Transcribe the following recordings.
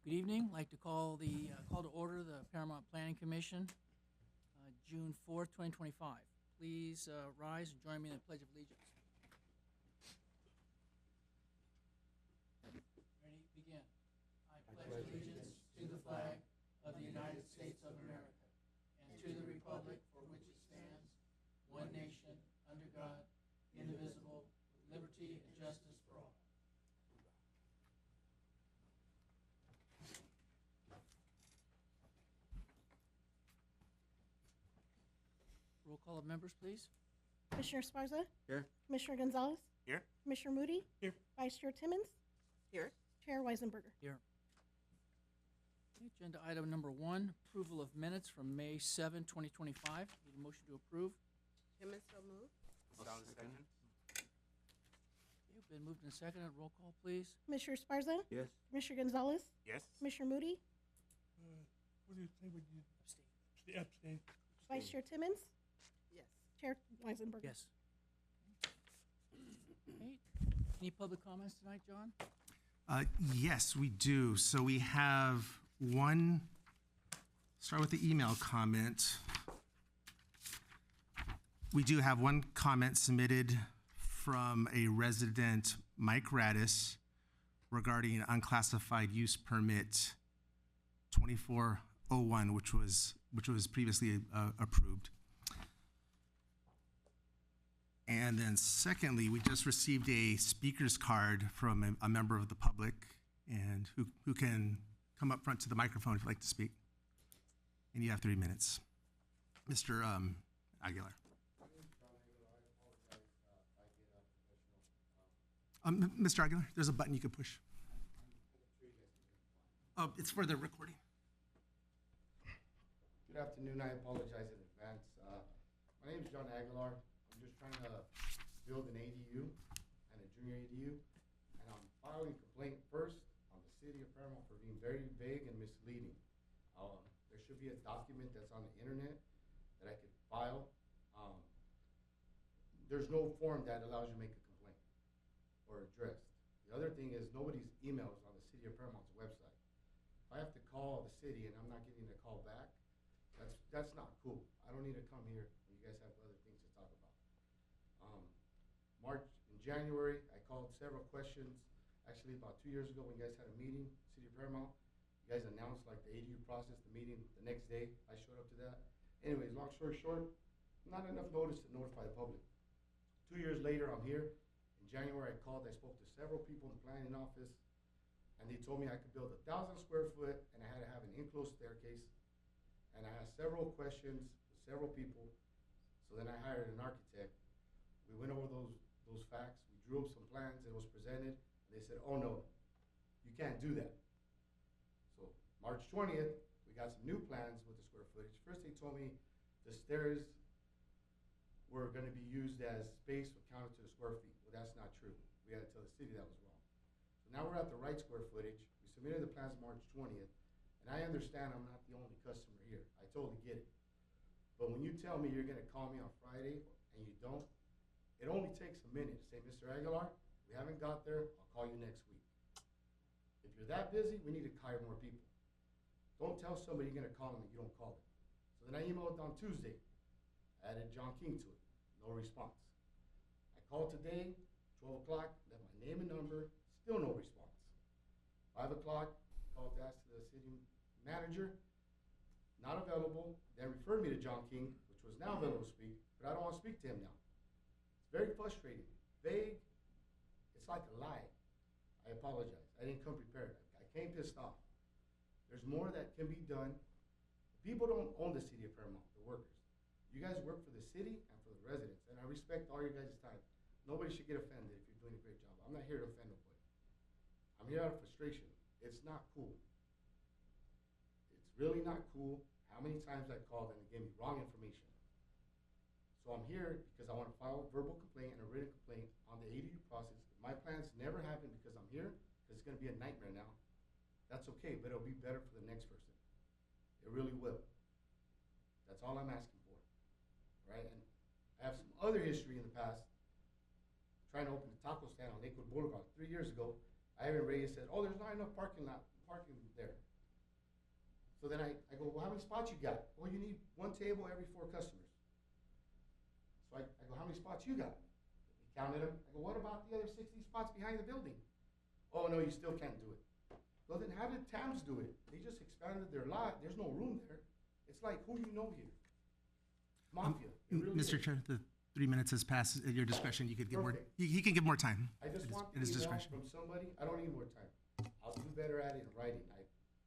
Good evening. I'd like to call to order the Paramount Planning Commission, June 4th, 2025. Please rise and join me in the Pledge of Allegiance. Ready? Begin. I pledge allegiance to the flag of the United States of America and to the republic for which it stands, one nation, under God, indivisible, with liberty and justice for all. Roll call of members, please. Commissioner Esparza? Here. Commissioner Gonzalez? Here. Commissioner Moody? Here. Vice Chair Timmons? Here. Chair Weisenberger? Here. Okay, agenda item number 1, approval of minutes from May 7, 2025. Need a motion to approve. Timmons so moved. Second. Okay, been moved and seconded. Roll call, please. Commissioner Esparza? Yes. Commissioner Gonzalez? Yes. Commissioner Moody? What do you say when you Abstain. abstain? Vice Chair Timmons? Yes. Chair Weisenberger? Yes. Okay. Any public comments tonight, John? Yes, we do. So we have one, start with the email comment. We do have one comment submitted from a resident, Mike Radis, regarding unclassified use permit 2401, which was previously approved. And then secondly, we just received a speaker's card from a member of the public, and who can come up front to the microphone if you'd like to speak. And you have 3 minutes. Mr. Aguilar. Mr. Aguilar, there's a button you can push. Oh, it's for the recording. Good afternoon. I apologize in advance. My name is John Aguilar. I'm just trying to build an ADU and a junior ADU, and I'm filing a complaint first on the city of Paramount for being very vague and misleading. There should be a document that's on the internet that I could file. There's no form that allows you to make a complaint or address. The other thing is nobody's email is on the city of Paramount's website. If I have to call the city and I'm not getting a call back, that's not cool. I don't need to come here when you guys have other things to talk about. In January, I called several questions. Actually, about 2 years ago when you guys had a meeting, City of Paramount, you guys announced like the ADU process, the meeting the next day. I showed up to that. Anyways, long story short, not enough notice to notify the public. 2 years later, I'm here. In January, I called. I spoke to several people in the planning office, and they told me I could build 1,000 square foot, and I had to have an enclosed staircase. And I asked several questions with several people. So then I hired an architect. We went over those facts. We drew up some plans. It was presented. And they said, oh, no, you can't do that. So March 20th, we got some new plans with the square footage. First, they told me the stairs were going to be used as space counted to the square feet. Well, that's not true. We had to tell the city that was wrong. So now we're at the right square footage. We submitted the plans March 20th. And I understand I'm not the only customer here. I totally get it. But when you tell me you're going to call me on Friday and you don't, it only takes a minute to say, Mr. Aguilar, we haven't got there. I'll call you next week. If you're that busy, we need to hire more people. Don't tell somebody you're going to call them and you don't call them. So then I emailed on Tuesday. I added John King to it. No response. I called today, 12 o'clock, left my name and number, still no response. 5 o'clock, called to ask the city manager, not available, then referred me to John King, which was now available to speak, but I don't want to speak to him now. It's very frustrating, vague, it's like a lie. I apologize, I didn't come prepared. I came pissed off. There's more that can be done. People don't own the city of Paramount, the workers. You guys work for the city and for the residents, and I respect all your guys' time. Nobody should get offended if you're doing a great job. I'm not here to offend nobody. I'm here out of frustration. It's not cool. It's really not cool how many times I called and they gave me wrong information. So I'm here because I want to file a verbal complaint and a written complaint on the ADU process. My plans never happened because I'm here, because it's going to be a nightmare now. That's okay, but it'll be better for the next person. It really will. That's all I'm asking for, right? And I have some other history in the past, trying to open a taco stand on Lakewood Boulevard 3 years ago. I even raised said, oh, there's not enough parking parking there. So then I go, well, how many spots you got? Well, you need one table every 4 customers. So I go, how many spots you got? He counted them. I go, what about the other 60 spots behind the building? Oh, no, you still can't do it. Well, then how did Tams do it? They just expanded their lot. There's no room there. It's like, who you know here? Mafia. It really Mr. is. Chair, the 3 minutes has passed. At your discretion, you could give more. Perfect. He can give more time. I just want It the is email discretion. from somebody. I don't need more time. I'll do better at it in writing. I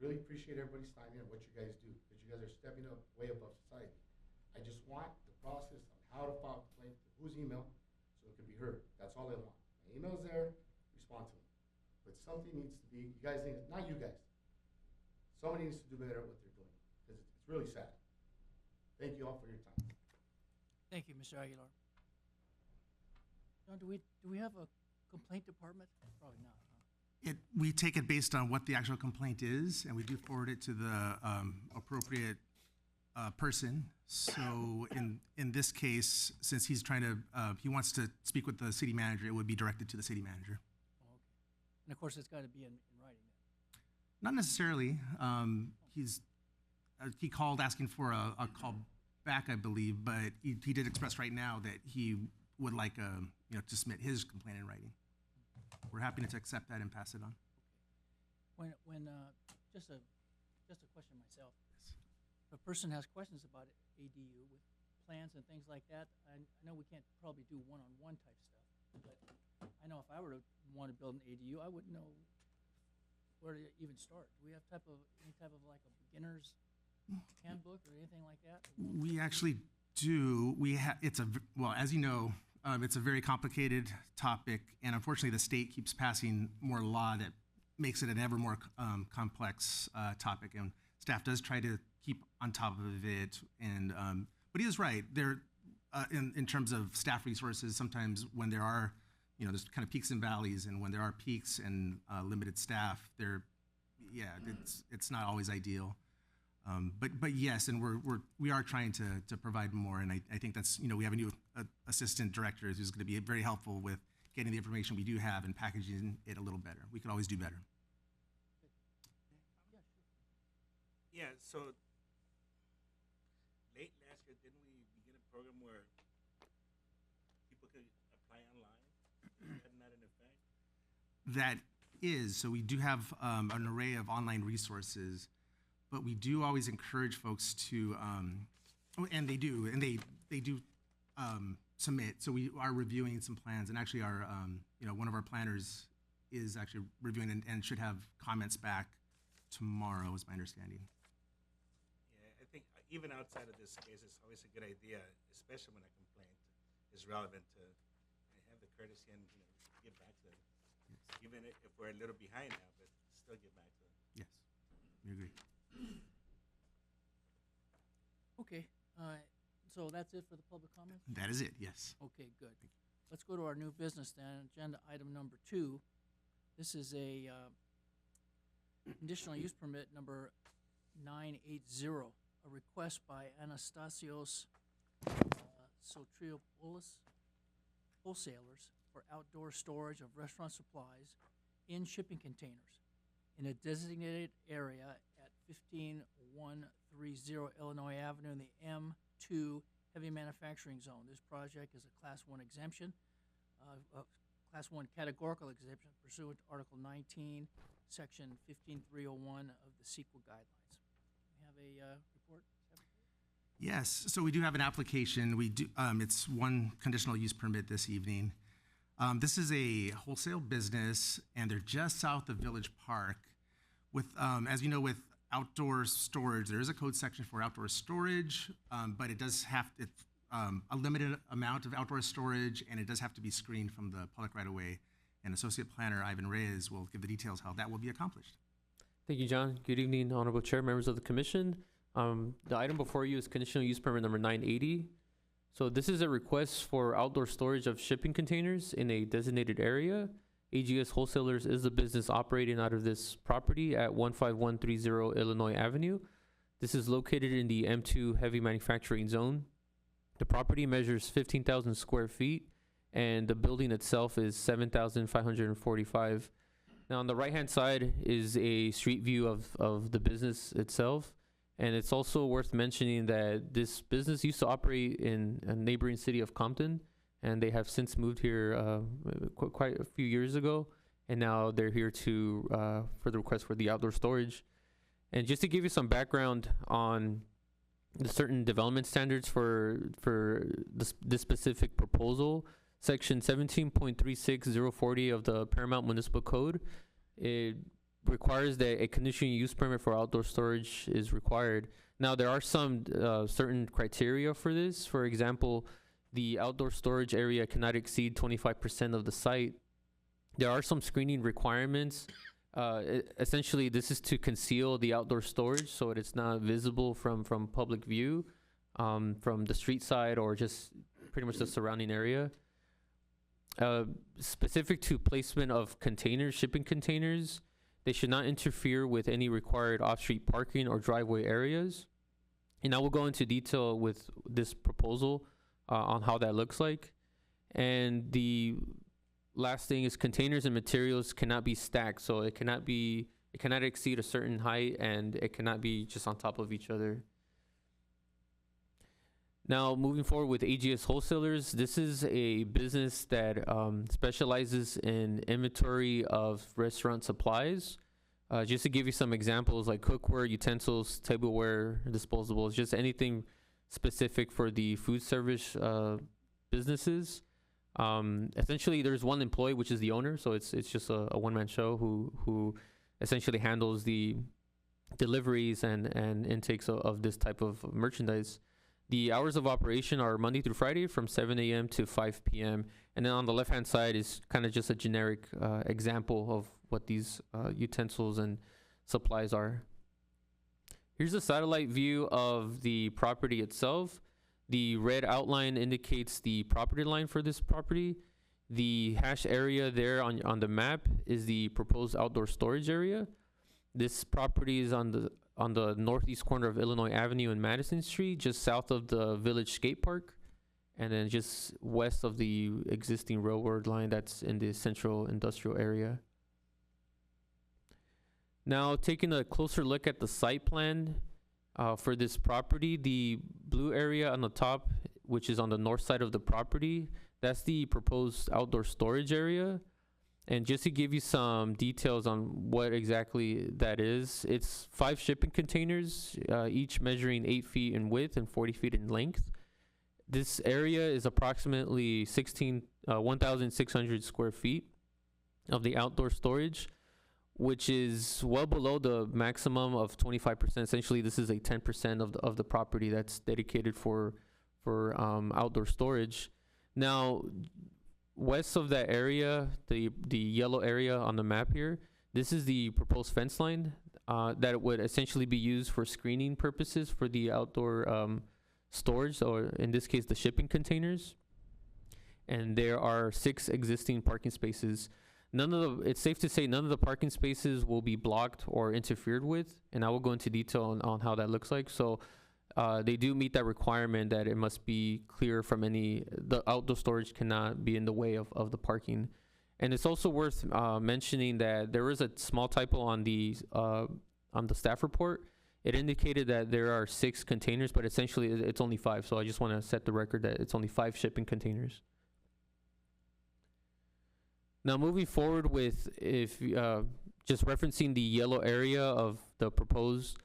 really appreciate everybody's time here and what you guys do, because you guys are stepping up way above society. I just want the process on how to file a complaint, to whose email, so it can be heard. That's all I want. My email's there, respond to me. But something needs to be, you guys need, not you guys, somebody needs to do better at what they're doing, because it's really sad. Thank you all for your time. Thank you, Mr. Aguilar. John, do we have a complaint department? Probably not, huh? We take it based on what the actual complaint is, and we do forward it to the appropriate person. So in this case, since he's trying to, he wants to speak with the city manager, it would be directed to the city manager. Oh, okay. And of course, it's got to be in writing then. Not necessarily. He called asking for a call back, I believe, but he did express right now that he would like to submit his complaint in writing. We're happy to accept that and pass it on. When just a question myself. If a person has questions about ADU with plans and things like that, I know we can't probably do one-on-one type stuff, but I know if I were to want to build an ADU, I wouldn't know where to even start. Do we have any type of like a beginner's handbook or anything like that? We actually do. Well, as you know, it's a very complicated topic, and unfortunately, the state keeps passing more law that makes it an ever more complex topic. And staff does try to keep on top of it. And but he is right. There, in terms of staff resources, sometimes when there are, there's kind of peaks and valleys, and when there are peaks and limited staff, it's not always ideal. But yes, and we are trying to provide more, and I think that's, we have a new assistant director who's going to be very helpful with getting the information we do have and packaging it a little better. We could always do better. Yeah, so late last year, didn't we begin a program where people could apply online? Is that not in effect? That is, so we do have an array of online resources, but we do always encourage folks to, and they do submit. So we are reviewing some plans, and actually our, one of our planners is actually reviewing and should have comments back tomorrow, is my understanding. Yeah, I think even outside of this case, it's always a good idea, especially when a complaint is relevant, to have the courtesy and get back to them. Yes. Even if we're a little behind now, but still get back to them. Yes, we agree. Okay, so that's it for the public comments? That is it, yes. Okay, good. Let's go to our new business then, agenda item number 2. This is a conditional use permit number 980, a request by Anastasios Sotriopoulos wholesalers for outdoor storage of restaurant supplies in shipping containers in a designated area at 15130 Illinois Avenue in the M2 Heavy Manufacturing Zone. This project is a Class 1 exemption, Class 1 categorical exemption pursuant to Article 19, Section 15301 of the CEQA guidelines. We have a report? Yes, so we do have an application. We do. It's one conditional use permit this evening. This is a wholesale business, and they're just south of Village Park. With, as you know, with outdoor storage, there is a code section for outdoor storage, but it does have a limited amount of outdoor storage, and it does have to be screened from the public right of way. And Associate Planner Ivan Reyes will give the details how that will be accomplished. Thank you, John. Good evening, Honorable Chair, members of the Commission. The item before you is conditional use permit number 980. So this is a request for outdoor storage of shipping containers in a designated area. AGS Wholesalers is the business operating out of this property at 15130 Illinois Avenue. This is located in the M2 Heavy Manufacturing Zone. The property measures 15,000 square feet, and the building itself is 7,545 Now, on the right-hand side is a street view of the business itself. And it's also worth mentioning that this business used to operate in a neighboring city of Compton, and they have since moved here quite a few years ago. And now they're here to for the request for the outdoor storage. And just to give you some background on the certain development standards for this specific proposal, Section 17.36040 of the Paramount Municipal Code, it requires that a conditional use permit for outdoor storage is required. Now, there are some certain criteria for this. For example, the outdoor storage area cannot exceed 25% of the site. There are some screening requirements. Essentially, this is to conceal the outdoor storage so it's not visible from public view, from the street side or just pretty much the surrounding area. Specific to placement of containers, shipping containers, they should not interfere with any required off-street parking or driveway areas. And I will go into detail with this proposal on how that looks like. And the last thing is containers and materials cannot be stacked. So it cannot exceed a certain height, and it cannot be just on top of each other. Now, moving forward with AGS Wholesalers, this is a business that specializes in inventory of restaurant supplies. Just to give you some examples, like cookware, utensils, tableware, disposables, just anything specific for the food service businesses. Essentially, there's one employee, which is the owner, so it's just a one-man show who essentially handles the deliveries and intakes of this type of merchandise. The hours of operation are Monday through Friday from 7 a.m. to 5 p.m. And then on the left-hand side is kind of just a generic example of what these utensils and supplies are. Here's a satellite view of the property itself. The red outline indicates the property line for this property. The hash area there on the map is the proposed outdoor storage area. This property is on the northeast corner of Illinois Avenue and Madison Street, just south of the Village Skate Park, and then just west of the existing railroad line that's in the central industrial area. Now, taking a closer look at the site plan for this property, the blue area on the top, which is on the north side of the property, that's the proposed outdoor storage area. And just to give you some details on what exactly that is, it's 5 shipping containers, each measuring 8 feet in width and 40 feet in length. This area is approximately 1,600 square feet of the outdoor storage, which is well below the maximum of 25%. Essentially, this is a 10% of the property that's dedicated for outdoor storage. Now, west of that area, the yellow area on the map here, this is the proposed fence line that would essentially be used for screening purposes for the outdoor storage, or in this case, the shipping containers. And there are 6 existing parking spaces. It's safe to say none of the parking spaces will be blocked or interfered with, and I will go into detail on how that looks like. So they do meet that requirement that it must be clear from the outdoor storage cannot be in the way of the parking. And it's also worth mentioning that there is a small typo on the staff report. It indicated that there are 6 containers, but essentially it's only 5. So I just want to set the record that it's only 5 shipping containers. Now, moving forward with just referencing the yellow area of the proposed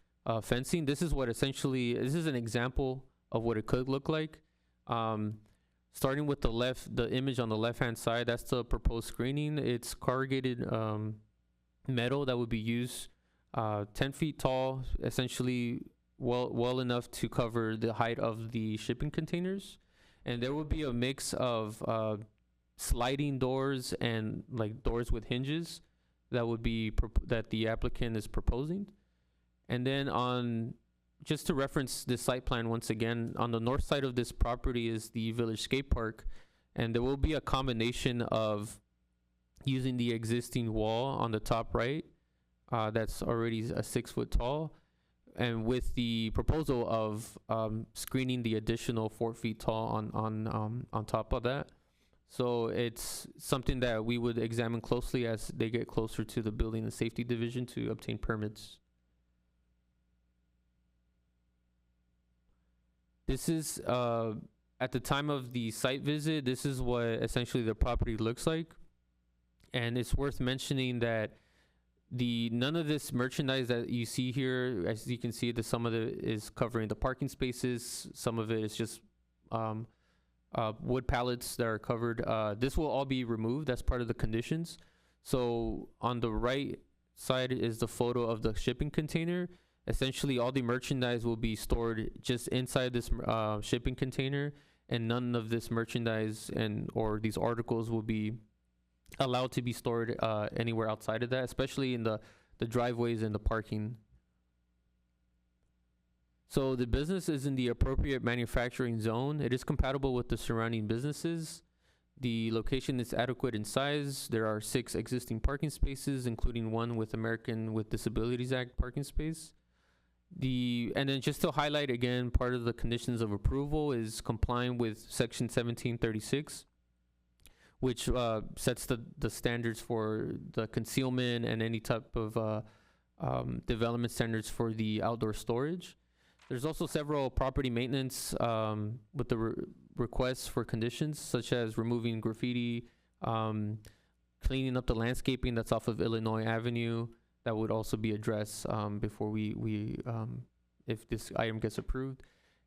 fencing, this is an example of what it could look like. Starting with the image on the left-hand side, that's the proposed screening. It's corrugated metal that would be used 10 feet tall, essentially well enough to cover the height of the shipping containers. And there would be a mix of sliding doors and like doors with hinges that the applicant is proposing. And then just to reference this site plan once again, on the north side of this property is the Village Skate Park, and there will be a combination of using the existing wall on the top right that's already a 6 foot tall, and with the proposal of screening the additional 4 feet tall on top of that. So it's something that we would examine closely as they get closer to the building and safety division to obtain permits. This is at the time of the site visit, this is what essentially the property looks like. And it's worth mentioning that none of this merchandise that you see here, as you can see, some of it is covering the parking spaces, some of it is just wood pallets that are covered. This will all be removed. That's part of the conditions. So on the right side is the photo of the shipping container. Essentially, all the merchandise will be stored just inside this shipping container, and none of this merchandise or these articles will be allowed to be stored anywhere outside of that, especially in the driveways and the parking. So the business is in the appropriate manufacturing zone. It is compatible with the surrounding businesses. The location is adequate in size. There are 6 existing parking spaces, including one with American with Disabilities Act parking space. And then just to highlight again, part of the conditions of approval is complying with Section 1736, which sets the standards for the concealment and any type of development standards for the outdoor storage. There's also several property maintenance with the requests for conditions, such as removing graffiti, cleaning up the landscaping that's off of Illinois Avenue. That would also be addressed before if this item gets approved.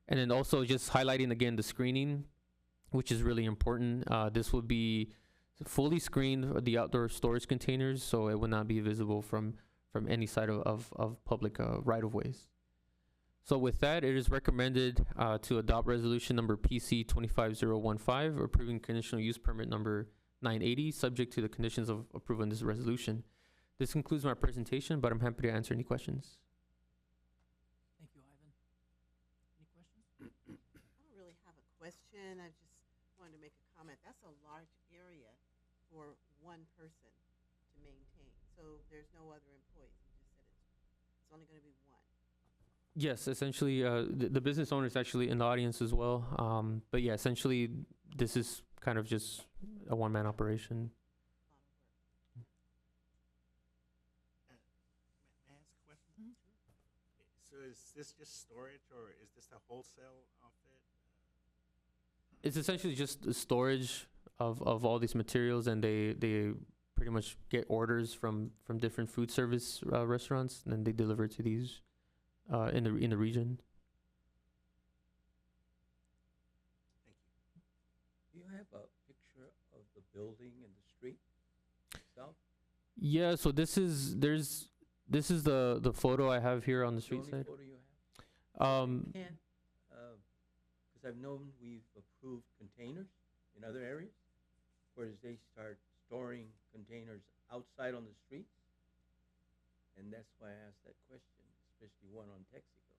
And then also just highlighting again the screening, which is really important. This would be fully screened, the outdoor storage containers, so it would not be visible from any side of public right-of-ways. So with that, it is recommended to adopt resolution number PC 25015, approving conditional use permit number 980, subject to the conditions of approval in this resolution. This concludes my presentation, but I'm happy to answer any questions. Thank you, Ivan. Any questions? I don't really have a question. I just wanted to make a comment. That's a large area for one person to maintain. So there's no other employees. You just said it's only going to be one. Yes, essentially, the business owner is actually in the audience as well. But yeah, essentially, this is kind of just a one-man operation. May I ask a question? So is this just storage, or is this a wholesale outfit? It's essentially just the storage of all these materials, and they pretty much get orders from different food service restaurants, and then they deliver to these in the region. Thank you. Do you have a picture of the building and the street itself? Yeah, so this is the photo I have here on the street The side. only photo you have? Um, Because I've known we've approved containers in other areas, whereas they start storing containers outside on the streets. And that's why I asked that question, especially one on Texaco,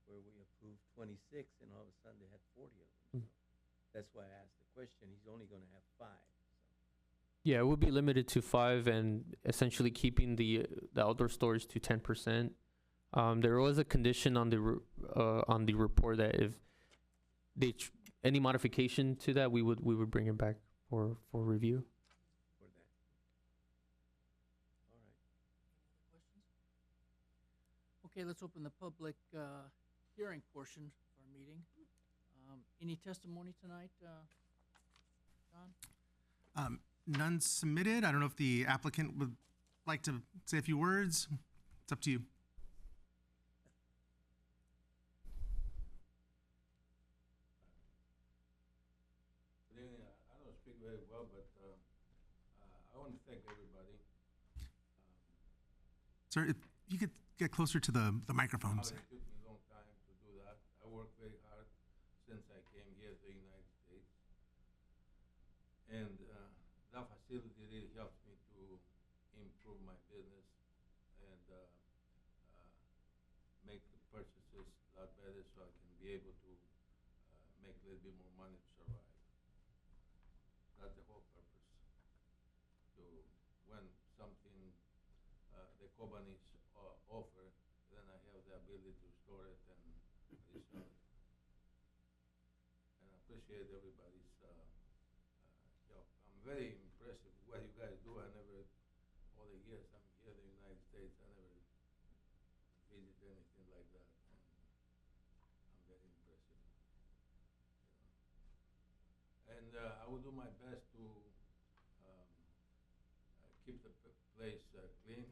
where we approved 26 and all of a sudden they had 40 of them. Mm. So that's why I asked the question. He's only going to have 5. yeah, it would be limited to 5, and essentially keeping the outdoor storage to 10%. There was a condition on the report that if any modification to that, we would bring it back for review. For that. All right. Questions? Okay, let's open the public hearing portion of our meeting. Any testimony tonight, John? None submitted. I don't know if the applicant would like to say a few words. It's up to you. Good evening. I don't speak very well, but I want to thank everybody. Sir, if you could get closer to the microphone. It took me a long time to do that. I worked very hard since I came here to the United States. And that facility really helps me to improve my business and make the purchases a lot better so I can be able to make a little bit more money to survive. That's the whole purpose. To when something the companies offer, then I have the ability to store it and resell it. And I appreciate everybody's very impressed with what you guys do. I never, all the years I'm here in the United States, I never visit anything like that, and I'm very impressed. You know. And I will do my best to keep the place clean, and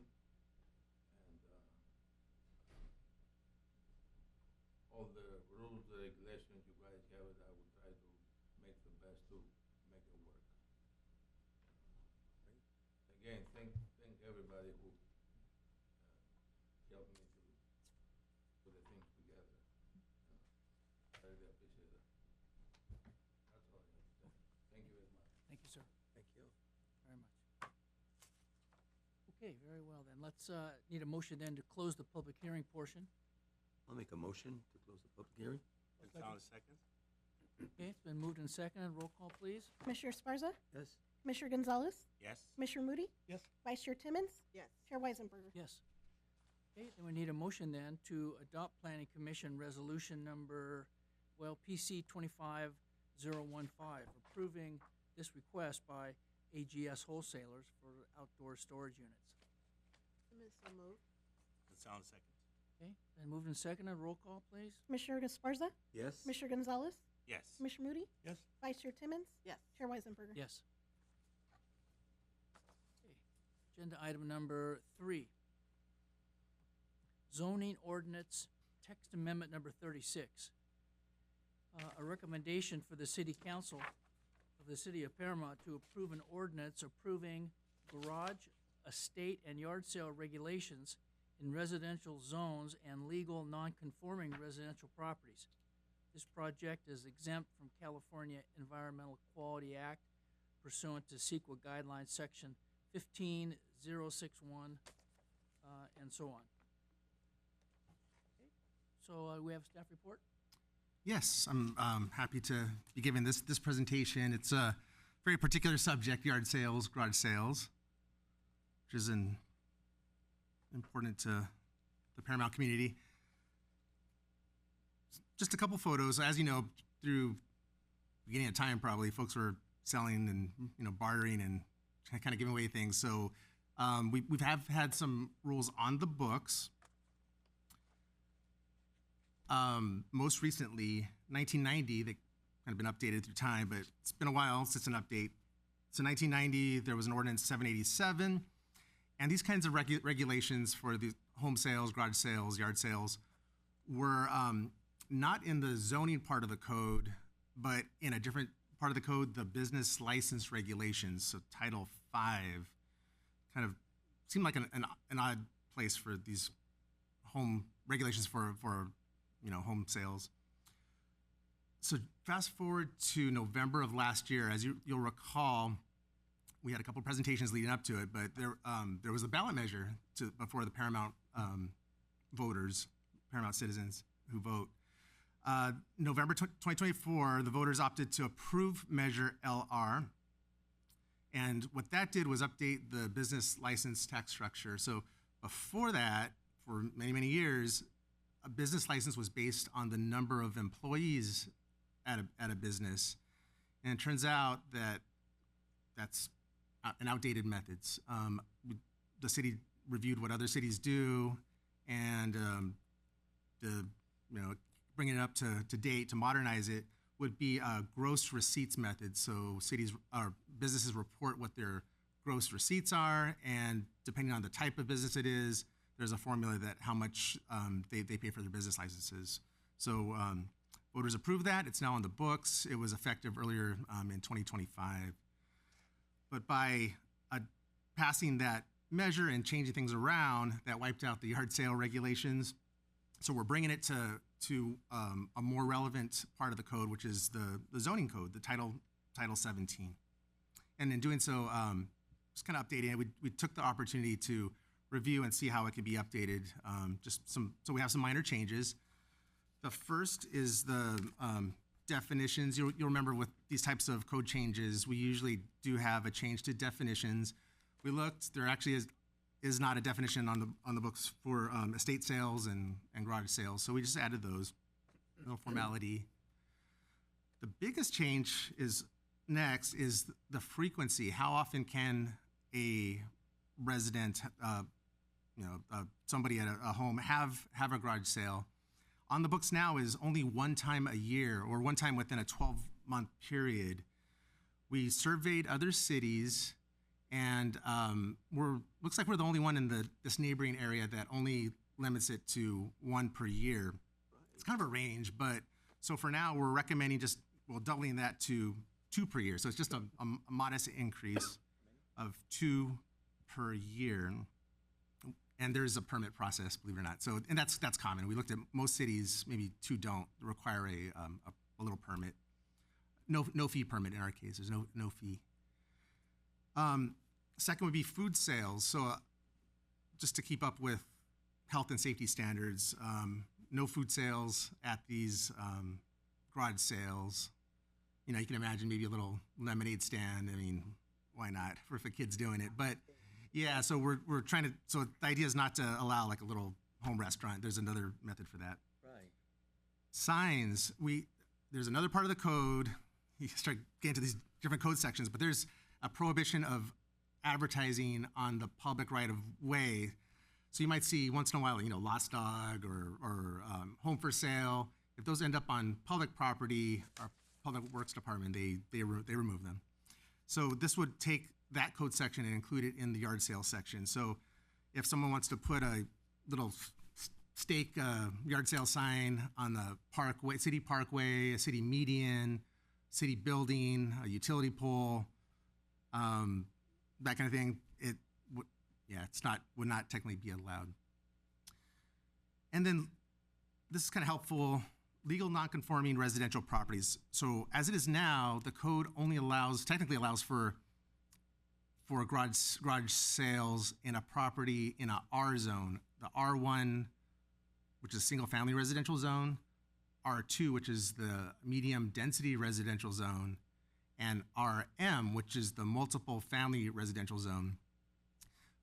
all the rules, the regulations you guys have, it, I will try to make the best to make it work. Again, thank everybody who helped me to put the things together. I really appreciate it. That's all I have to say. Thank you very much. Thank you, sir, Thank you. very much. Okay, very well then. Let's, need a motion then to close the public hearing portion. I'll make a motion to close the public hearing. Gonzalez seconds. Okay, it's been moved and seconded. Roll call, please. Commissioner Sparza, Yes. Commissioner Gonzalez, Yes. Commissioner Moody, Yes. Vice Chair Timmons, Yes. Chair Weisenberger. Yes. Okay, then we need a motion then to adopt Planning Commission Resolution Number, well, PC 25015, approving this request by AGS Wholesalers for outdoor storage units. Timmons, so moved. Gonzalez seconds. Okay, then moved and seconded. Roll call, please. Commissioner Sparza, Yes. Commissioner Gonzalez, Yes. Commissioner Moody, Yes. Vice Chair Timmons, Yes. Chair Weisenberger. Yes. Okay. Agenda item number 3. Zoning ordinance text amendment number 36. A recommendation for the city council of the city of Paramount to approve an ordinance approving garage, estate, and yard sale regulations in residential zones and legal non-conforming residential properties. This project is exempt from California Environmental Quality Act pursuant to CEQA Guidelines Section 15061, and so on. Okay. So we have a staff report? Yes, I'm happy to be giving this presentation. It's a very particular subject, yard sales, garage sales, which is important to the Paramount community. Just a couple photos. As you know, through beginning of time, probably folks were selling and bartering and kind of giving away things. So we've had some rules on the books. Most recently, 1990, they kind of been updated through time, but it's been a while since an update. So 1990, there was an ordinance 787, and these kinds of regulations for the home sales, garage sales, yard sales were not in the zoning part of the code, but in a different part of the code, the business license regulations. So Title 5 kind of seemed like an odd place for these home regulations for home sales. So fast forward to November of last year, as you'll recall, we had a couple presentations leading up to it, but there was a ballot measure before the Paramount voters, Paramount citizens who vote. November 2024, the voters opted to approve Measure LR. And what that did was update the business license tax structure. So before that, for many, many years, a business license was based on the number of employees at a business. And it turns out that that's an outdated method. The city reviewed what other cities do, and bringing it up to date, to modernize it, would be a gross receipts method. So cities or businesses report what their gross receipts are, and depending on the type of business it is, there's a formula that how much they pay for their business licenses. So voters approved that. It's now on the books. It was effective earlier in 2025. But by passing that measure and changing things around, that wiped out the yard sale regulations. So we're bringing it to a more relevant part of the code, which is the zoning code, the Title 17. And in doing so, just kind of updating it, we took the opportunity to review and see how it could be updated. So we have some minor changes. The first is the definitions. You'll remember with these types of code changes, we usually do have a change to definitions. We looked, there actually is not a definition on the books for estate sales and garage sales. So we just added those, no formality. The biggest change is next is the frequency. How often can a resident, somebody at a home have a garage sale? On the books now is only one time a year or one time within a 12-month period. We surveyed other cities, and looks like we're the only one in this neighboring area that only limits it to one per year. It's kind of a range, but so for now we're recommending doubling that to 2 per year. So it's just a modest increase of 2 per year. And there's a permit process, believe it or not. So, and that's common. We looked at most cities, maybe 2 don't require a little permit. No fee permit in our case. There's no fee. Second would be food sales. So just to keep up with health and safety standards, no food sales at these garage sales. You can imagine maybe a little lemonade stand. I mean, why not if a kid's doing it? But yeah, so we're trying to, so the idea is not to allow like a little home restaurant. There's another method for that. Right. Signs, there's another part of the code. You start getting to these different code sections, but there's a prohibition of advertising on the public right of way. So you might see once in a while, Lost Dog or Home for Sale. If those end up on public property, our Public Works Department, they remove them. So this would take that code section and include it in the yard sale section. So if someone wants to put a little stake yard sale sign on the city parkway, a city median, city building, a utility pole, that kind of thing, would not technically be allowed. And then this is kind of helpful. Legal non-conforming residential properties. So as it is now, the code only technically allows for garage sales in a property in a R zone, the R1, which is single family residential zone, R2, which is the medium density residential zone, and RM, which is the multiple family residential zone.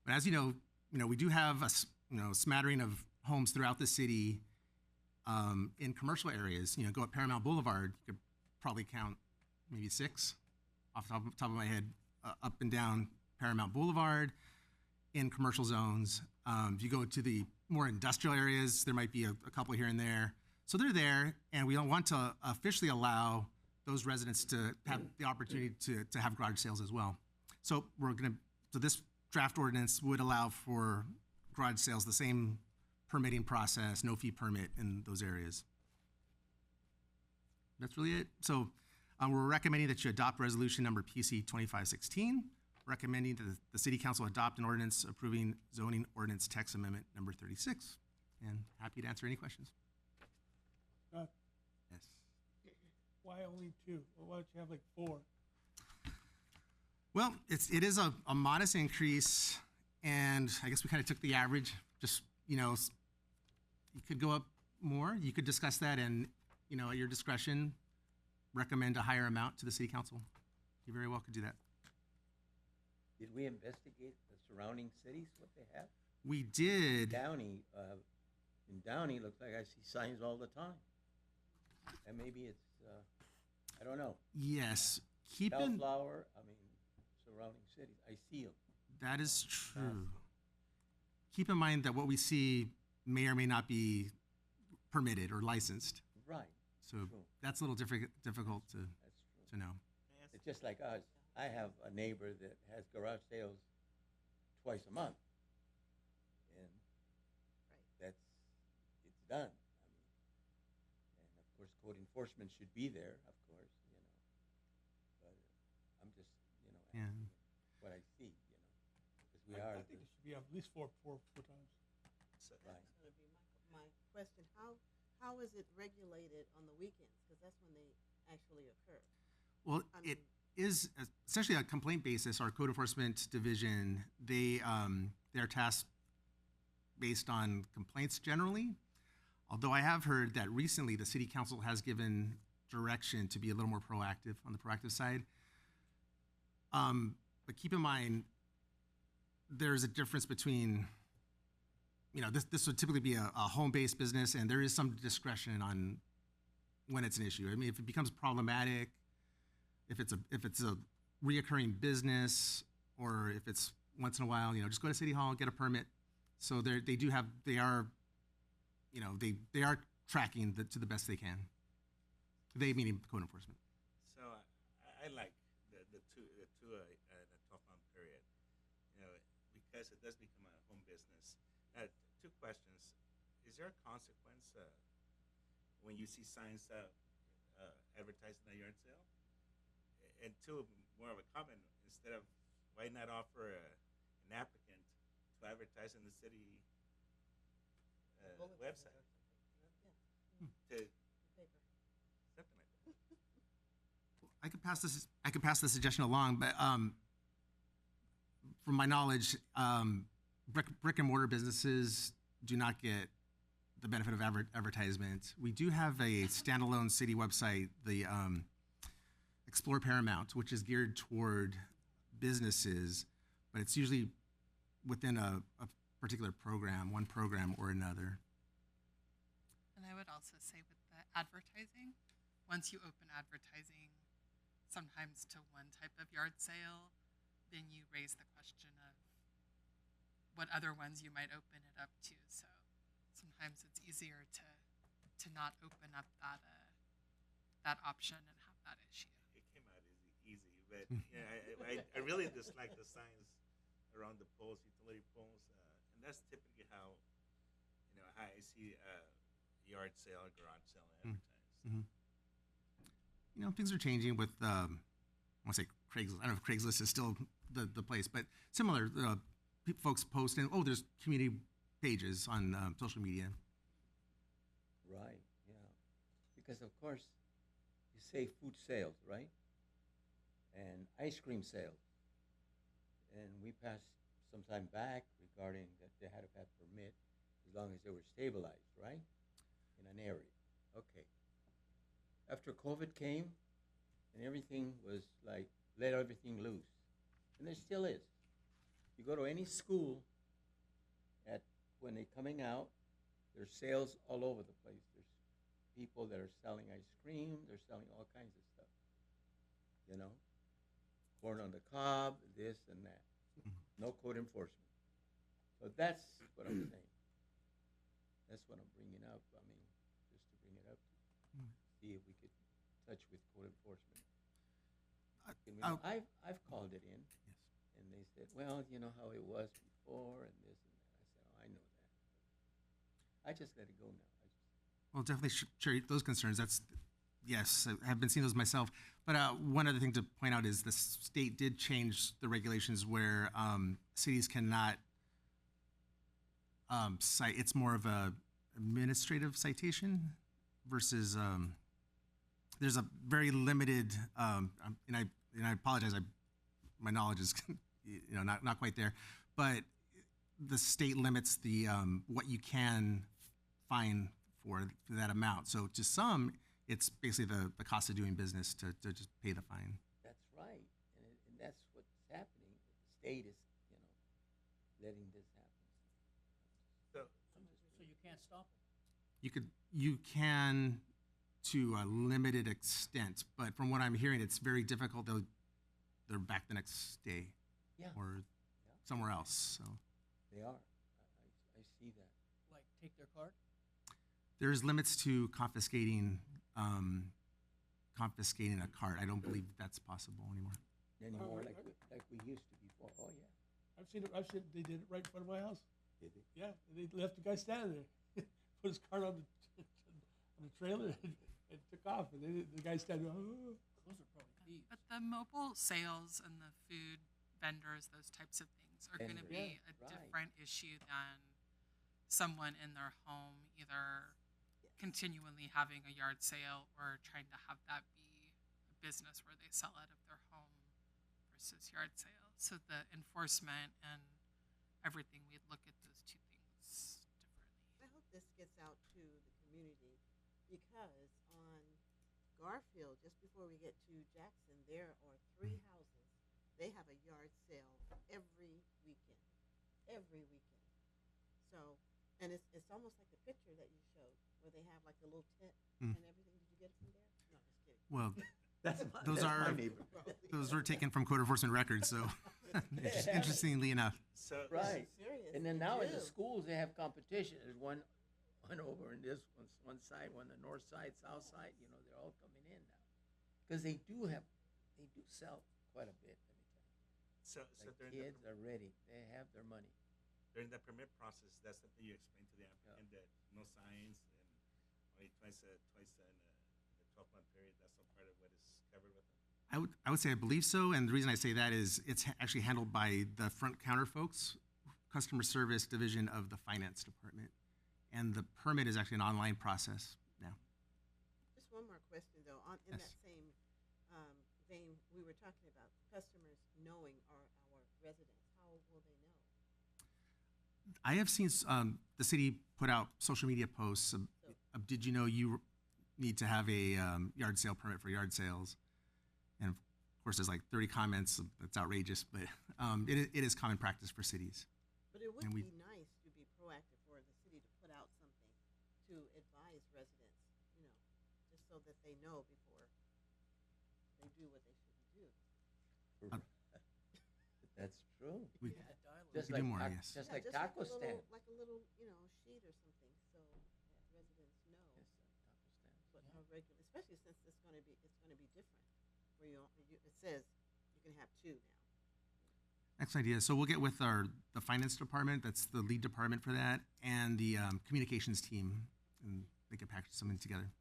But as you know, we do have a smattering of homes throughout the city in commercial areas. Go up Paramount Boulevard, you could probably count maybe 6 off the top of my head up and down Paramount Boulevard in commercial zones. If you go to the more industrial areas, there might be a couple here and there. So they're there, and we don't want to officially allow those residents to have the opportunity to have garage sales as well. So this draft ordinance would allow for garage sales, the same permitting process, no fee permit in those areas. That's really it. So we're recommending that you adopt resolution number PC 2516, recommending that the City Council adopt an ordinance approving zoning ordinance text amendment number 36. And happy to answer any questions. Scott, Yes. why only 2? Well, why don't you have like 4? Well, it is a modest increase, and I guess we kind of took the average. Just, you could go up more. You could discuss that and, at your discretion, recommend a higher amount to the City Council. You very well could do that. Did we investigate the surrounding cities, what they have? We did. In Downey, looks like I see signs all the time. And maybe it's, I don't know. Yes. Bellflower, surrounding cities, I see them. That is true. Keep in mind that what we see may or may not be permitted or licensed. Right. So True. that's a little difficult to That's true. know. It's just like us. I have a neighbor that has garage sales twice a month. And it's done. And of course, code enforcement should be there, of course, But I'm just, Yeah. asking what I see, because we I are. think it should be at least four times. Right. That's going to be my question. How is it regulated on the weekends? Because that's when they actually occur. Well, it is essentially a complaint basis. Our code enforcement division, they're tasked based on complaints generally. Although I have heard that recently the City Council has given direction to be a little more proactive on the proactive side. But keep in mind, there's a difference between, this would typically be a home-based business, and there is some discretion on when it's an issue. I mean, if it becomes problematic, if it's a reoccurring business, or if it's once in a while, just go to City Hall, get a permit. So they are tracking to the best they can. They meaning code enforcement. So I like the two in a 12-month period, because it does become a home business. Two questions: is there a consequence when you see signs advertising a yard sale? And two, more of a comment: instead of, why not offer an applicant to advertise in the city website? To something like that. I could pass the suggestion along, but from my knowledge, brick and mortar businesses do not get the benefit of advertisement. We do have a standalone city website, the Explore Paramount, which is geared toward businesses, but it's usually within a particular program, one program or another. And I would also say with the advertising, once you open advertising sometimes to one type of yard sale, then you raise the question of what other ones you might open it up to. So sometimes it's easier to not open up that option and have that issue. It came out easy, but I really dislike the signs around the poles, utility poles, and that's typically how I see yard sale or garage sale advertised. Mm-hmm. Things are changing with I want to say Craigslist. I don't know if Craigslist is still the place, but similar. Folks posting, there's community pages on social media. Right, yeah. Because, of course, you say food sales, right? And ice cream sales. And we passed some time back regarding that they had to have permit as long as they were stabilized, right? In an area. Okay. After COVID came and everything was like, let everything loose. And there still is. You go to any school when they're coming out, there's sales all over the place. There's people that are selling ice cream. They're selling all kinds of stuff. Corn on the cob, this and that. No code enforcement. So that's what I'm saying. That's what I'm bringing up. I mean, just to bring it up, see if we could touch with code enforcement. I've called it in. Yes. And they said, well, you know how it was before and this and that. I said, I know that. I just let it go now. Well, definitely share those concerns. Yes, I have been seeing those myself. But one other thing to point out is the state did change the regulations where cities cannot cite. It's more of a administrative citation versus there's a very limited, and I apologize, my knowledge is not quite there, but the state limits the what you can fine for that amount. So to some, it's basically the cost of doing business to just pay the fine. That's right, and that's what's happening. The state is, letting this happen. So So you can't stop them. You can to a limited extent, but from what I'm hearing, it's very difficult. They're back the next day, or somewhere else. So They are. I see that. Like, take their card? there's limits to confiscating a cart. I don't believe that's possible anymore. Anymore like we used to before. Oh, yeah. I've seen it. They did it right in front of my house. Did they? Yeah, they left the guy standing there, put his cart on the trailer, and took off. And the guy standing. Oh. Those are probably thieves. But the mobile sales and the food vendors, those types of things, are going to be a right. different issue than someone in their home either continually having a yard sale or trying to have that be a business where they sell out of their home versus yard sale. So the enforcement and everything, we'd look at those two things differently. I hope this gets out to the community because on Garfield, just before we get to Jackson, there are 3 houses. They have a yard sale every weekend. Every weekend. So, and it's almost like the picture that you showed where they have like a little tent and everything. Did you get it from there? No, just kidding. Well, Those that's my are neighbor. those were taken from code enforcement records. So, interestingly enough, So Right. Serious. And then They now in the do. schools, they have competition. There's one over in this one side, one the north side, south side. You know, they're all coming in now because they do sell quite a bit. Let me tell you, so the during kids are ready. They have their money. during the permit process, that's something you explain to the applicant that no signs and only twice in the 12-month period. That's all part of what is covered with it. I would say I believe so, and the reason I say that is it's actually handled by the front counter folks, customer service division of the finance department, and the permit is actually an online process now. Just one more question, though. In Yes. that same vein, we were talking about customers knowing our residents. How will they know? I have seen the city put out social media posts of, did you know you need to have a yard sale permit for yard sales? And of course, there's like 30 comments. That's outrageous, but it is common practice for cities. But it would And we- be nice to be proactive for the city to put out something to advise residents, just so that they know before they do what they shouldn't do. That's true. We, Just we like do more, tac- yes. just Yeah, like taco stand. like a little, sheet or something, so that residents know Yes, taco stands. what how regular, especially since it's going to be different. Where it says you can have two now. Excellent idea. So we'll get with the finance department, that's the lead department for that, and the communications team, and they can package something together.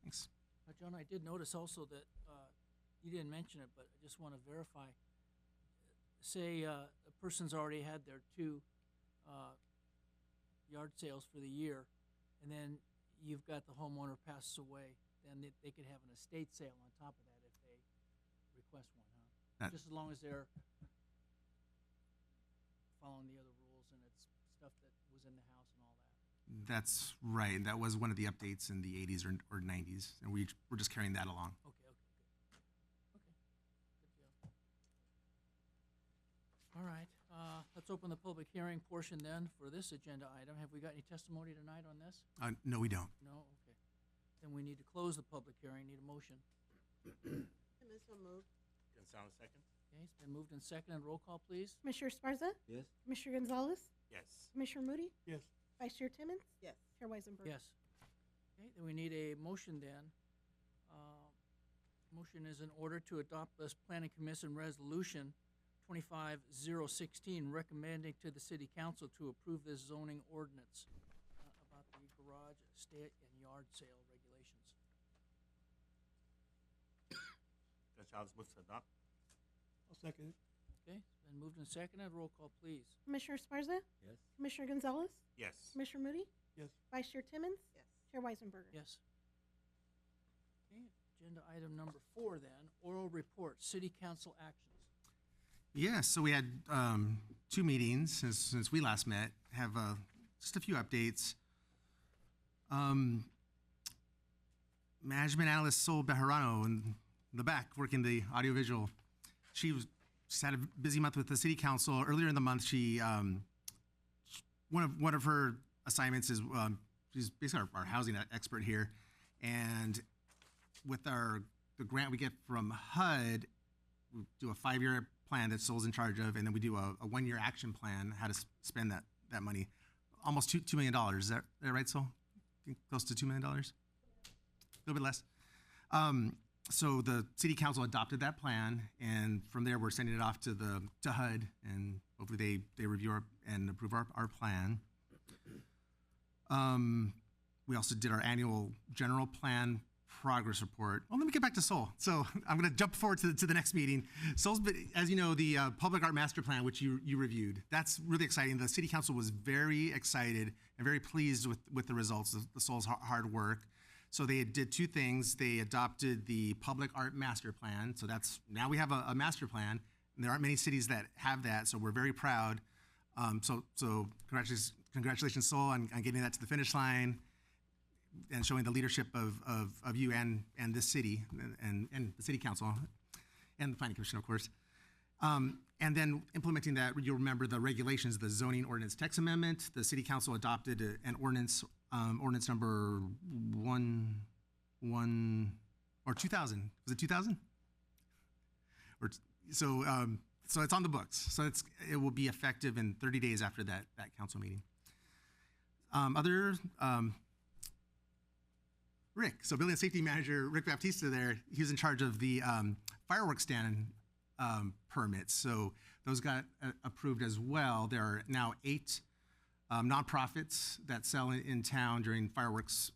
Thanks. John, I did notice also that you didn't mention it, but I just want to verify. Say a person's already had their two yard sales for the year, and then you've got the homeowner passes away, then they could have an estate sale on top of that if they request one, huh? That- Just as long as they're following the other rules and it's stuff that was in the house and all that. That's right. That was one of the updates in the 80s or 90s, and we're just carrying that along. Okay, good. Good deal. All right, let's open the public hearing portion then for this agenda item. Have we got any testimony tonight on this? No, we don't. No? Okay. Then we need to close the public hearing, need a motion. And so moved. Gonzalez second. Okay, it's been moved and seconded. Roll call, please. Commissioner Sparza, Yes. Commissioner Gonzalez, Yes. Commissioner Moody, Yes. Vice Chair Timmons, Yes. Chair Weisenberg. Yes. Okay, then we need a motion then. Motion is in order to adopt this planning commission resolution 25016, recommending to the city council to approve this zoning ordinance about the garage, estate, and yard sale regulations. Gonzalez moves to adopt. I'll second it. Okay, it's been moved and seconded. Roll call, please. Commissioner Sparza, Yes. Commissioner Gonzalez, Yes. Commissioner Moody, Yes. Vice Chair Timmons, Yes. Chair Weisenberger. Yes. Okay, agenda item number 4 then, oral report, city council actions. Yes, so we had 2 meetings since we last met. Have just a few updates. Management analyst Sol Bejarano in the back working the audiovisual. She's had a busy month with the city council. Earlier in the month, she one of her assignments is she's basically our housing expert here, and with the grant we get from HUD, we do a 5-year plan that Sol's in charge of, and then we do a 1-year action plan how to spend that money. Almost $2 million. Is that right, Sol? Close to $2 million. A little bit less. So the city council adopted that plan, and from there we're sending it off to HUD, and hopefully they review and approve our plan. We also did our annual general plan progress report. Well, let me get back to Sol. So I'm going to jump forward to the next meeting. Sol's been, as you know, the public art master plan, which you reviewed. That's really exciting. The city council was very excited and very pleased with the results of Sol's hard work. So they did 2 things. They adopted the public art master plan. So now we have a master plan, and there aren't many cities that have that. So we're very proud. So congratulations, Sol, on getting that to the finish line and showing the leadership of you and this city and the city council and the planning commission, of course. And then implementing that, you'll remember the regulations, the zoning ordinance text amendment. The city council adopted an ordinance number 1 or 2000. Was it 2000? Or so it's on the books. So it will be effective in 30 days after that council meeting. Rick, so building and safety manager Rick Baptista there, he was in charge of the fireworks stand permits. So those got approved as well. There are now 8 nonprofits that sell in town during fireworks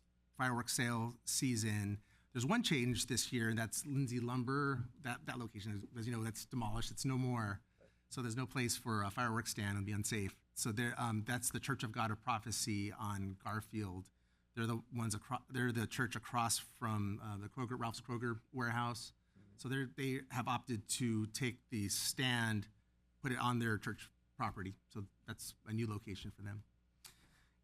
sale season. There's one change this year, and that's Lindsay Lumber. That location, as you know, that's demolished. It's no more. So there's no place for a fireworks stand. It'll be unsafe. So that's the Church of God of Prophecy on Garfield. They're the ones they're the church across from the Ralph's Kroger warehouse. So they have opted to take the stand, put it on their church property. So that's a new location for them.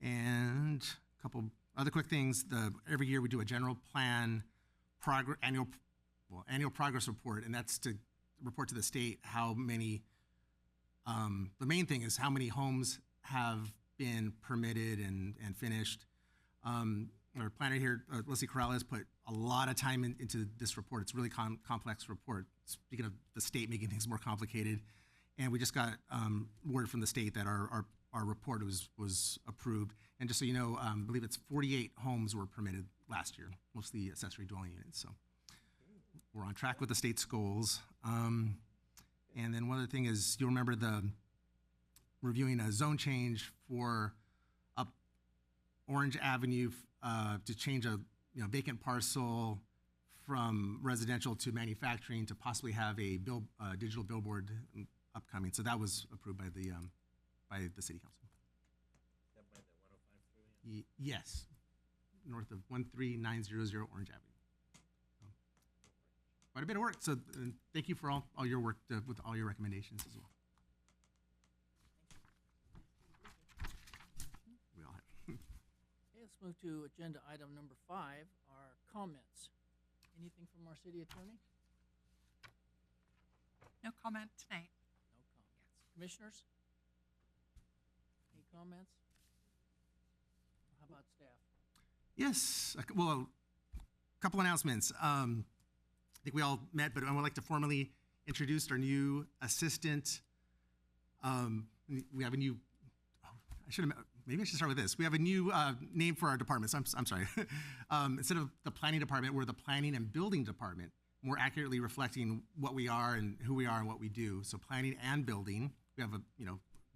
And a couple other quick things. Every year we do a general plan annual progress report, and that's to report to the state how many. The main thing is how many homes have been permitted and finished. Our planner here, Leslie Corrales, put a lot of time into this report. It's a really complex report. Speaking of the state making things more complicated, and we just got word from the state that our report was approved. And just so you know, I believe it's 48 homes were permitted last year, mostly accessory dwelling units. So we're on track with the state's goals. And then one other thing is, you'll remember reviewing a zone change for up Orange Avenue to change a vacant parcel from residential to manufacturing to possibly have a digital billboard upcoming. So that was approved by the city council. Is that by the 105 freeway? Yes, north of 13900 Orange Avenue. Quite a bit of work. So thank you for all your work with all your recommendations as well. We all have. Okay, let's move to agenda item number 5, our comments. Anything from our city attorney? No comment tonight. No comments. Commissioners? Any comments? How about staff? Yes. Well, a couple announcements. I think we all met, but I would like to formally introduce our new assistant. We have a new, maybe I should start with this. We have a new name for our departments. I'm sorry. Instead of the planning department, we're the planning and building department, more accurately reflecting what we are and who we are and what we do. So planning and building. We have a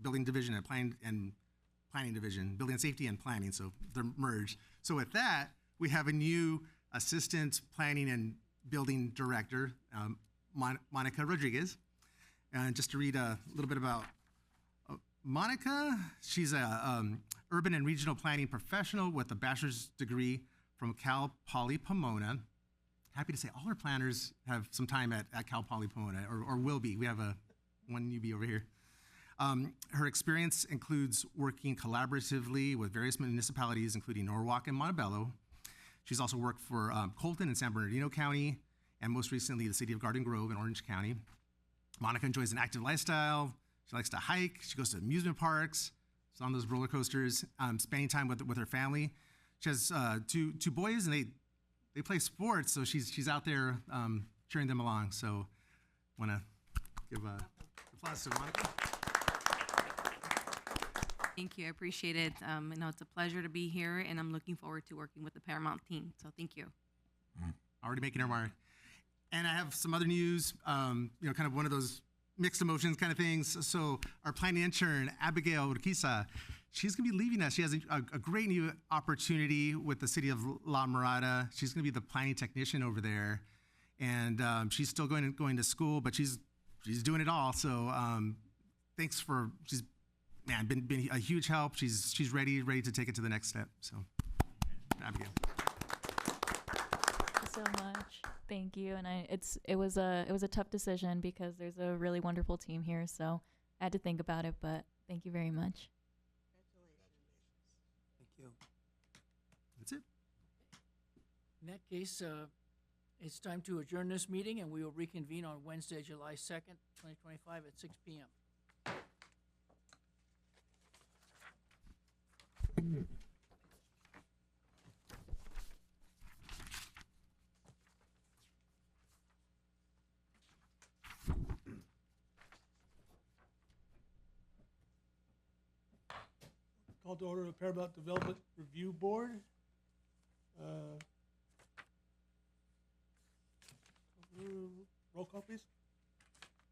building division and planning division, building and safety and planning. So they're merged. So with that, we have a new assistant planning and building director, Monica Rodriguez. And just to read a little bit about Monica, she's a urban and regional planning professional with a bachelor's degree from Cal Poly Pomona. Happy to say all our planners have some time at Cal Poly Pomona, or will be. We have one newbie over here. Her experience includes working collaboratively with various municipalities, including Norwalk and Montebello. She's also worked for Colton and San Bernardino County, and most recently the city of Garden Grove in Orange County. Monica enjoys an active lifestyle. She likes to hike. She goes to amusement parks. She's on those roller coasters, spending time with her family. She has two boys, and they play sports, so she's out there cheering them along. So I want to give applause to Monica. Thank you. I appreciate it. It's a pleasure to be here, and I'm looking forward to working with the Paramount team. So thank you. Already making her mark. And I have some other news, kind of one of those mixed emotions kind of things. So our planning intern, Abigail Urquiza, she's going to be leaving us. She has a great new opportunity with the city of La Mirada. She's going to be the planning technician over there. And she's still going to school, but she's doing it all. So she's been a huge help. She's ready to take it to the next step. So, Abigail. Thank you so much. Thank you. And it was a tough decision because there's a really wonderful team here. So I had to think about it, but thank you very much. Thank you. That's it. In that case, it's time to adjourn this meeting, and we will reconvene on Wednesday, July 2nd, 2025 at 6 p.m. Call to order the Paramount Development Review Board. Roll call, please.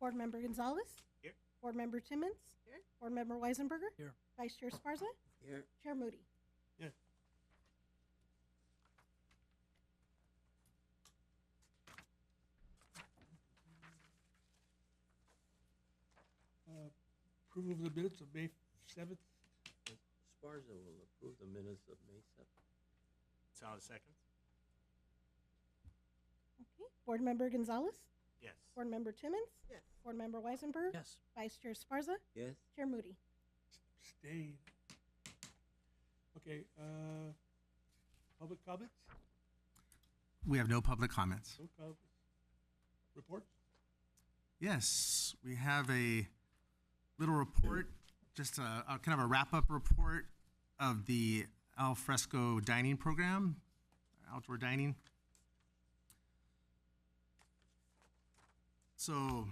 Board Member Gonzalez. Here. Board Member Timmons. Here. Board Member Weisenberger. Here. Vice Chair Esparza. Here. Chair Moody. Yeah. Approval of the minutes of May 7th. Esparza will approve the minutes of May 7th. Solid second? Okay. Board Member Gonzalez. Yes. Board Member Timmons. Yes. Board Member Weisenberger. Yes. Vice Chair Esparza. Yes. Chair Moody. Abstain. Okay, public comments? We have no public comments. No comments. Reports? Yes, we have a little report, just a kind of a wrap-up report of the al fresco dining program, outdoor dining. So,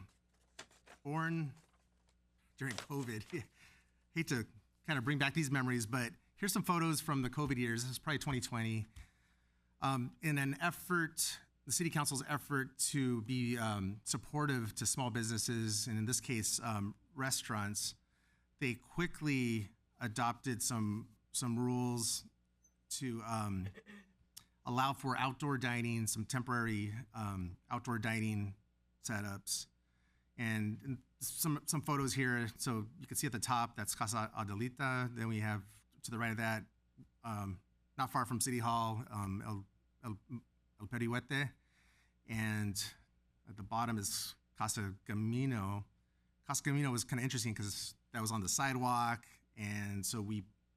born during COVID, hate to kind of bring back these memories, but here's some photos from the COVID years. This is probably 2020. In an effort, the city council's effort to be supportive to small businesses, and in this case, restaurants, they quickly adopted some rules to allow for outdoor dining, some temporary outdoor dining setups. And some photos here. So you can see at the top, that's Casa Adelita. Then we have to the right of that, not far from City Hall, El Perihuete. And at the bottom is Casa Camino. Casa Camino was kind of interesting because that was on the sidewalk. And so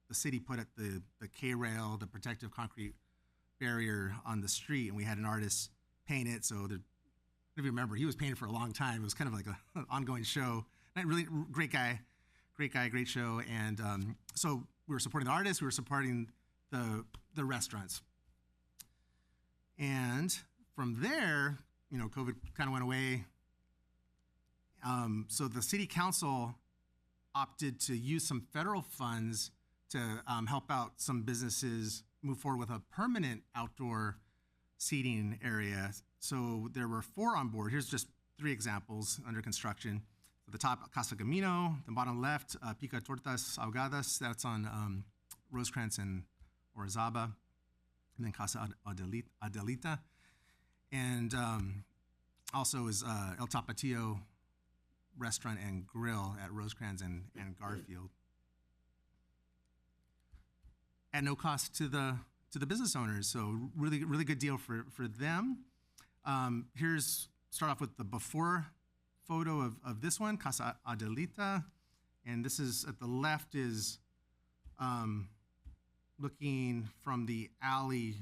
the city put the K-rail, the protective concrete barrier on the street, and we had an artist paint it. So if you remember, he was painted for a long time. It was kind of like an ongoing show. Really great guy, great show. And so we were supporting the artists, we were supporting the restaurants. And from there, COVID kind of went away. So the city council opted to use some federal funds to help out some businesses move forward with a permanent outdoor seating area. So there were 4 on board. Here's just 3 examples under construction. At the top, Casa Camino. The bottom left, Pica Tortas Ahogadas. That's on Rosecrans and Orizaba. And then Casa Adelita. And also is El Tapatio Restaurant and Grill at Rosecrans and Garfield. At no cost to the business owners. So really good deal for them. Start off with the before photo of this one, Casa Adelita. And this is, at the left is looking from the alley,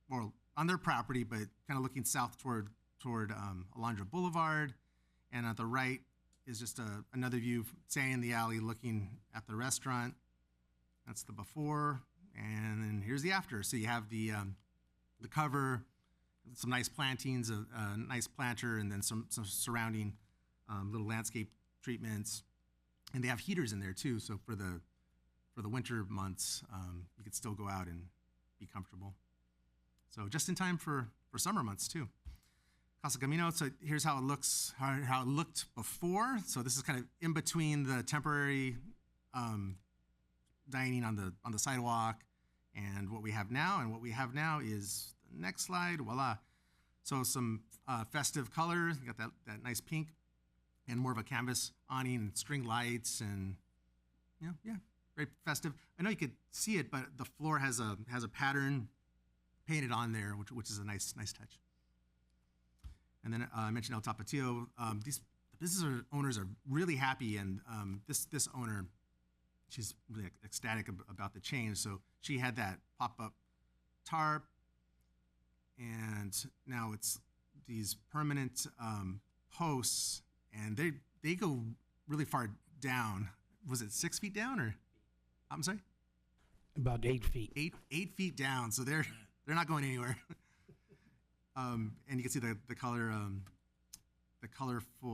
or on their property, but kind of looking south toward Alondra Boulevard. And at the right is just another view, staying in the alley, looking at the restaurant. That's the before. And then here's the after. So you have the cover, some nice plantings, a nice planter, and then some surrounding little landscape treatments. And they have heaters in there too, so for the winter months, you could still go out and be comfortable. So just in time for summer months too. Casa Camino, so here's how it looks, how it looked before. So this is kind of in between the temporary dining on the sidewalk and what we have now. And what we have now is the next slide, voila. So some festive colors, you got that nice pink, and more of a canvas awning and string lights, and yeah, very festive. I know you could see it, but the floor has a pattern painted on there, which is a nice touch. And then I mentioned El Tapatio. These business owners are really happy, and this owner, she's really ecstatic about the change. So she had that pop-up tarp, and now it's these permanent posts, and they go really far down. Was it 6 feet down, or I'm sorry? About 8 feet. 8 feet down. So they're not going anywhere. And you can see the colorful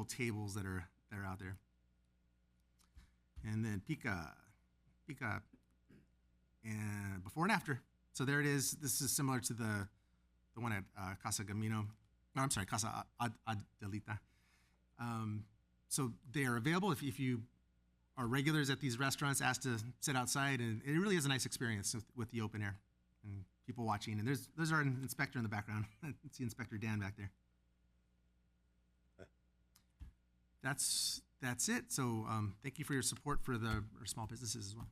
tables that are out there. And then Pica before and after. So there it is. This is similar to the one at Casa Gamino. No, I'm sorry, Casa Adelita. So they are available if you are regulars at these restaurants, asked to sit outside, and it really is a nice experience with the open air and people watching. And there's our inspector in the background. It's the Inspector Dan back there. That's it. So thank you for your support for our small businesses as well.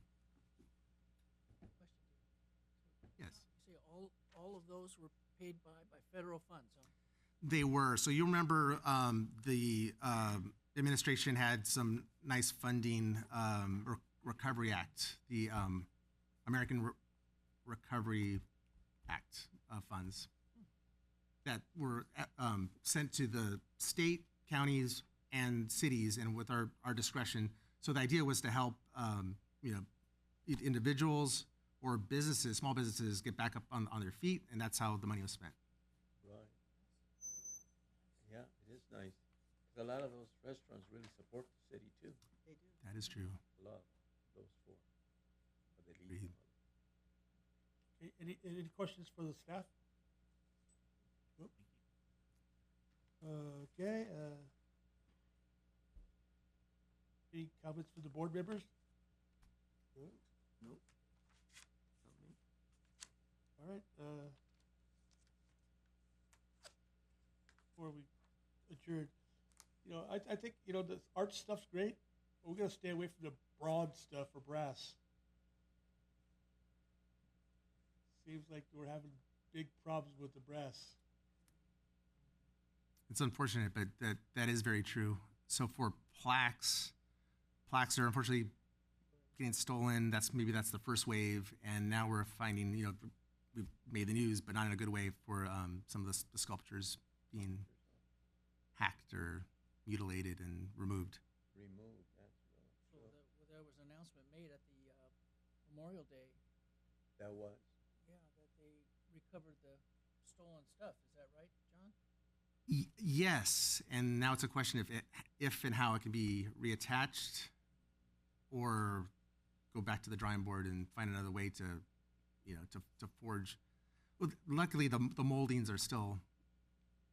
Yes. You say all of those were paid by federal funds, huh? They were. So you remember the administration had some nice funding, Recovery Act, the American Recovery Act funds that were sent to the state, counties, and cities, and with our discretion. So the idea was to help individuals or businesses, small businesses, get back up on their feet, and that's how the money was spent. Right. Yeah, it is nice. 'Cause a lot of those restaurants really support the city too. They do. That is true. A lot of those four. But they leave Agreed. them. Okay, any questions for the staff? Nope. Okay, any comments from the board members? No? Nope. Not me. All right, before we adjourn, I think, the art stuff's great, but we're gonna stay away from the broad stuff or brass. Seems like we're having big problems with the brass. It's unfortunate, but that is very true. So for plaques are unfortunately getting stolen. Maybe that's the first wave, and now we're finding, we've made the news, but not in a good way, for some of the sculptures being hacked or mutilated and removed. Removed, that's So there was an announcement made at the Memorial Day, that was. yeah, that they recovered the stolen stuff. Is that right, John? Yes, and now it's a question if and how it can be reattached, or go back to the drawing board and find another way to forge. Well, luckily the moldings are still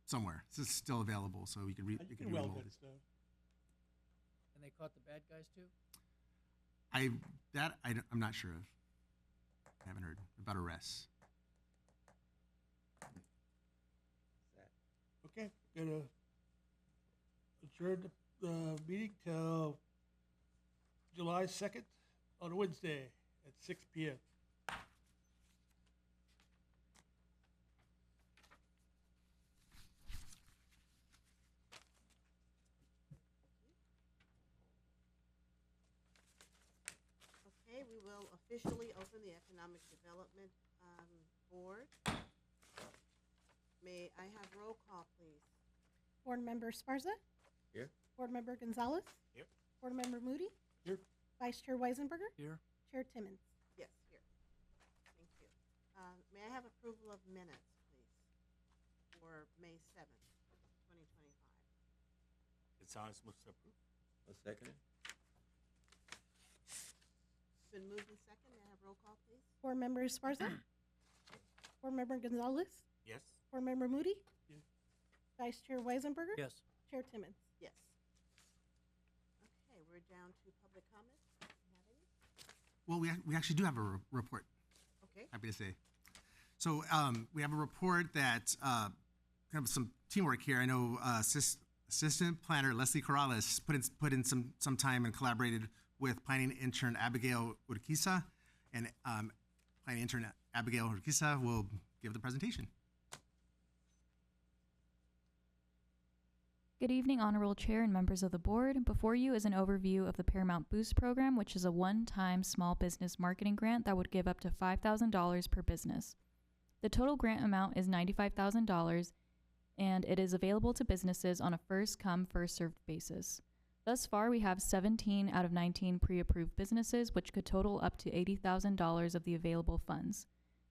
somewhere. It's still available, so we could You it can be weld remolded. that stuff. And they caught the bad guys too? I'm not sure of. I haven't heard about arrests. Okay, gonna adjourn the meeting till July 2nd on Wednesday at 6 p.m. Okay, we will officially open the Economic Development Board. May I have roll call, please? Board Member Esparza? Here. Board Member Gonzalez? Here. Board Member Moody? Here. Vice Chair Weisenberger? Here. Chair Timmons? Yes, here. Thank you. May I have approval of minutes, please, for May 7th, 2025? Gonzalez moves to approve. A second? It's been moved and second. May I have roll call, please? Board Member Esparza? Board Member Gonzalez? Yes. Board Member Moody? Yes. Vice Chair Weisenberger? Yes. Chair Timmons? Yes. Okay, we're down to public comments. Do you have any? Well, we actually do have a report. Okay. Happy to say. So we have a report that kind of some teamwork here. I know Assistant Planner Leslie Corrales put in some time and collaborated with Planning Intern Abigail Urquiza, and Planning Intern Abigail Urquiza will give the presentation. Good evening, Honorable Chair and members of the board. Before you is an overview of the Paramount Boost program, which is a one-time small business marketing grant that would give up to $5,000 per business. The total grant amount is $95,000, and it is available to businesses on a first-come, first-served basis. Thus far, we have 17 out of 19 pre-approved businesses, which could total up to $80,000 of the available funds.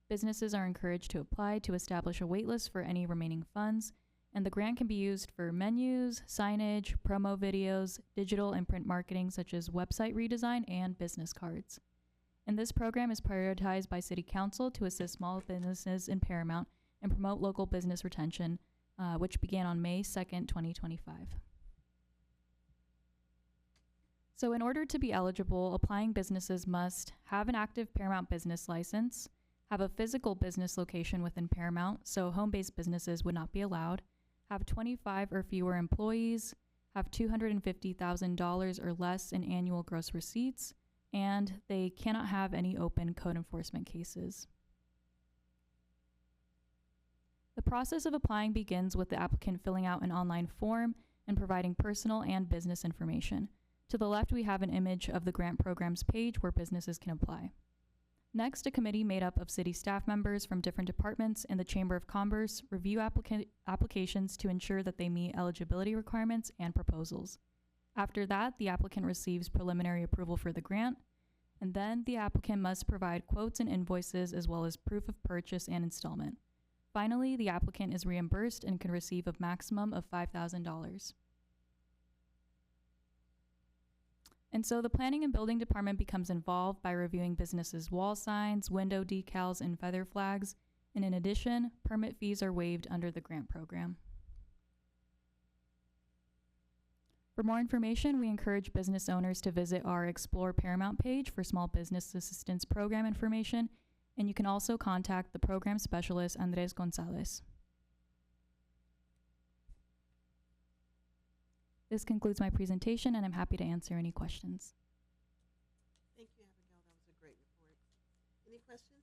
Businesses are encouraged to apply to establish a waitlist for any remaining funds, and the grant can be used for menus, signage, promo videos, digital and print marketing such as website redesign and business cards. and this program is prioritized by City Council to assist small businesses in Paramount and promote local business retention, which began on May 2nd, 2025. So in order to be eligible, applying businesses must have an active Paramount business license, have a physical business location within Paramount, so home-based businesses would not be allowed, have 25 or fewer employees, have $250,000 or less in annual gross receipts, and they cannot have any open code enforcement cases. The process of applying begins with the applicant filling out an online form and providing personal and business information. To the left, we have an image of the grant programs page where businesses can apply. Next, a committee made up of city staff members from different departments and the Chamber of Commerce review applications to ensure that they meet eligibility requirements and proposals. After that, the applicant receives preliminary approval for the grant, and then the applicant must provide quotes and invoices as well as proof of purchase and installment. Finally, the applicant is reimbursed and can receive a maximum of $5,000. And so the planning and building department becomes involved by reviewing businesses' wall signs, window decals, and feather flags. And in addition, permit fees are waived under the grant program. For more information, we encourage business owners to visit our Explore Paramount page for small business assistance program information. And you can also contact the program specialist, Andres Gonzalez. This concludes my presentation, and I'm happy to answer any questions. Thank you, Abigail. That was a great report. Any questions?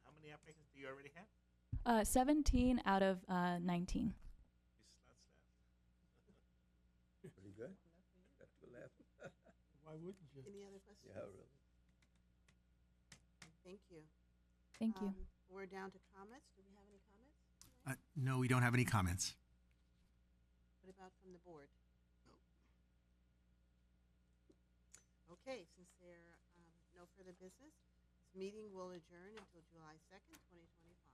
How many applicants do you already have? 17 out of 19. These slots left. Pretty good. Got two left. Why wouldn't you? Any other questions? Yeah, really. Thank you. Thank you. We're down to comments. Do we have any comments? No, we don't have any comments. What about from the board? Okay, since there no further business, this meeting will adjourn until July 2nd, 2025.